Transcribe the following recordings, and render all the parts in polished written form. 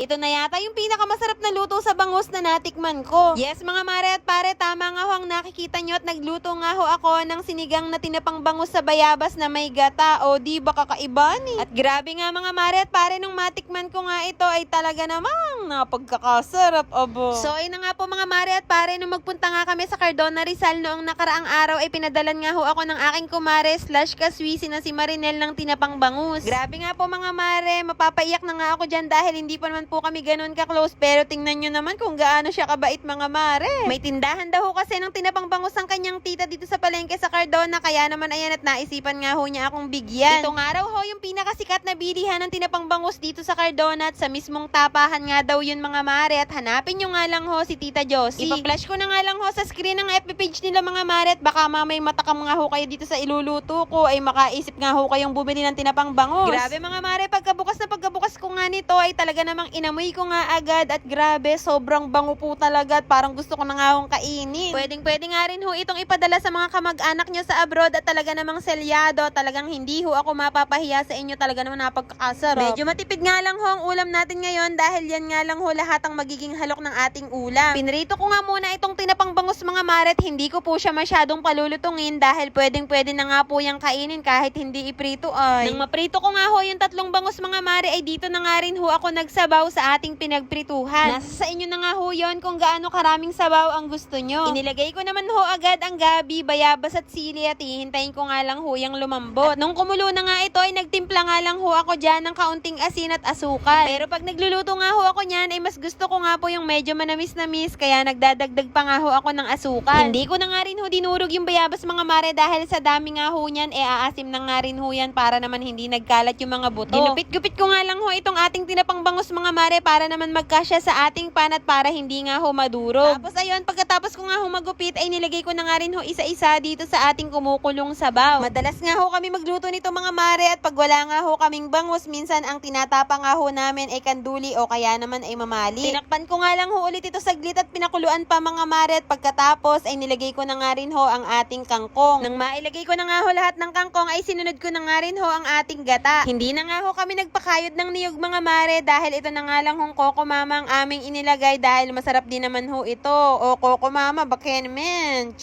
Ito na yata yung pinakamasarap na luto sa bangus na natikman ko. Yes mga mare at pare, tama nga ho ang nakikita nyo at nagluto nga ho ako ng sinigang na tinapang bangus sa bayabas na may gata. O di ba kakaiba ni? At grabe nga mga mare at pare, nung matikman ko nga ito ay talaga namang napagkakasarap abo. So ayun na nga po mga mare at pare, nung magpunta nga kami sa Cardona Rizal noong nakaraang araw ay pinadalan nga ho ako ng aking kumare slash kaswisi na si Marinel ng tinapang bangus. Grabe nga po mga mare, mapapaiyak na nga ako dyan dahil hindi pa naman po kami ganun ka-close, pero tingnan nyo naman kung gaano siya kabait mga mare. May tindahan daw ho kasi ng tinapang bangus ang kanyang tita dito sa palengke sa Cardona, kaya naman ayan at naisipan nga ho niya akong bigyan. Itong araw ho yung pinakasikat na bilihan ng tinapang bangus dito sa Cardona at sa mismong tapahan nga daw yun mga mare, at hanapin nyo nga lang ho si Tita Josie. Ipa-flash ko na nga lang ho sa screen ng FB page nila mga mare, at baka mamay matakam nga ho kayo dito sa iluluto ko ay makaisip nga ho kayong bumili ng tinapang bangus. Grabe mga mare, pagkabukas ko nga nito ay talaga namang inamoy ko nga agad, at grabe sobrang bango po talaga at parang gusto ko na nga hong kainin. Pwede nga rin ho itong ipadala sa mga kamag-anak nyo sa abroad at talaga namang selyado. Talagang hindi ho ako mapapahiya sa inyo, talaga namang napagkakasarap. Medyo matipid nga lang ho ang ulam natin ngayon dahil yan nga lang ho lahat ang magiging halok ng ating ulam. Pinrito ko nga muna itong tinapang bangus mga mare, at hindi ko po siya masyadong palulutungin dahil pwede na nga po yung kainin kahit hindi iprito ay. Nang maprito ko nga ho yung tatlong bangus mga mare ay dito na nga rin ho ako nagsabaw sa ating pinagprituhan. Nasa sa inyo na nga ho yun kung gaano karaming sabaw ang gusto nyo. Inilagay ko naman ho agad ang gabi, bayabas at sili at hihintayin ko nga lang ho yung lumambot. At nung kumulo na nga ito ay nagtimpla nga lang ho ako dyan ng kaunting asin at asukal. Pero pag nagluluto nga ho ako nyan ay mas gusto ko nga po yung medyo manamis-namis, kaya nagdadagdag pa nga ho ako ng asukal. Hindi ko na nga rin ho dinurog yung bayabas mga mare dahil sa dami nga ho nyan aasim na nga rin ho yan para naman hindi nagkalat yung mga buto. Ginupit-gupit ko nga lang ho itong ating tinapang bangus mga mare para naman magkasya sa ating pan at para hindi nga ho madurog. Tapos ayun, pagkatapos ko nga ho magupit ay nilagay ko na nga rin ho isa-isa dito sa ating kumukulong sabaw. Madalas nga ho kami magluto nito mga mare, at pag wala nga ho kaming bangus, minsan ang tinatapa nga ho namin ay kanduli o kaya naman ay mamali. Tinakpan ko nga lang ho ulit ito saglit at pinakuluan pa mga mare, at pagkatapos ay nilagay ko na nga rin ho ang ating kangkong. Nang mailagay ko na nga ho lahat ng kangkong ay sinunod ko na nga rin ho ang ating gata. Hindi na nga ho kami nagpakayod ng niyog mga mare dahil ito na nga lang hong Coco Mama ang aming inilagay dahil masarap din naman ho ito. O Coco Mama, bakit naman?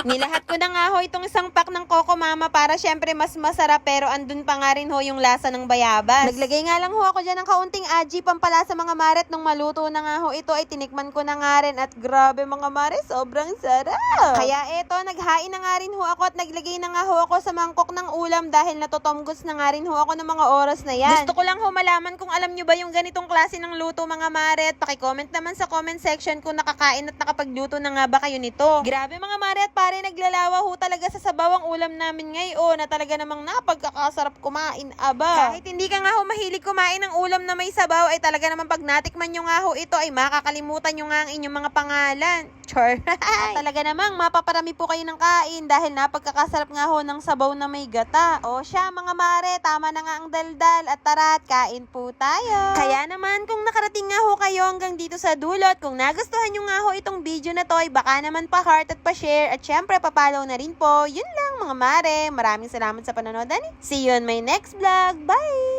Nilahat ko na nga ho itong isang pack ng Coco Mama para syempre mas masarap, pero andun pa nga rin ho yung lasa ng bayabas. Naglagay nga lang ho ako dyan ng kaunting aji pampalasa mga mare, at nung maluto na nga ho ito ay tinikman ko na nga rin, at grabe mga mare, sobrang sarap. Kaya eto, naghain na nga rin ho ako at naglagay na nga ho ako sa mangkok ng ulam dahil natotomgos na nga rin ho ako ng mga oras na yan. Gusto ko lang ho malaman kung alam nyo ba yung ganitong klase ng luto mga mare, at pakicomment naman sa comment section kung nakakain at nakapagluto na nga ba kayo nito. Grabe mga mare at pare, naglalawa ho talaga sa sabaw ang ulam namin ngayon, na talaga namang napagkakasarap kumain aba. Kahit hindi ka nga ho mahilig kumain ng ulam na may sabaw ay talaga namang pag natikman nyo nga ho ito ay makakalimutan nyo nga ang inyong mga pangalan. Char. Talaga namang mapaparami po kayo ng kain dahil napagkakasarap nga ho ng sabaw na may gata. O siya mga mare, tama na nga ang daldal, at tara at kain po tayo. Kaya naman kung nakarating nga ho kayo hanggang dito sa dulot, kung nagustuhan nyo nga ho itong video na to ay baka naman pa-heart at pa-share, at syempre pa-follow na rin po. Yun lang mga mare. Maraming salamat sa panonood. See you on my next vlog. Bye!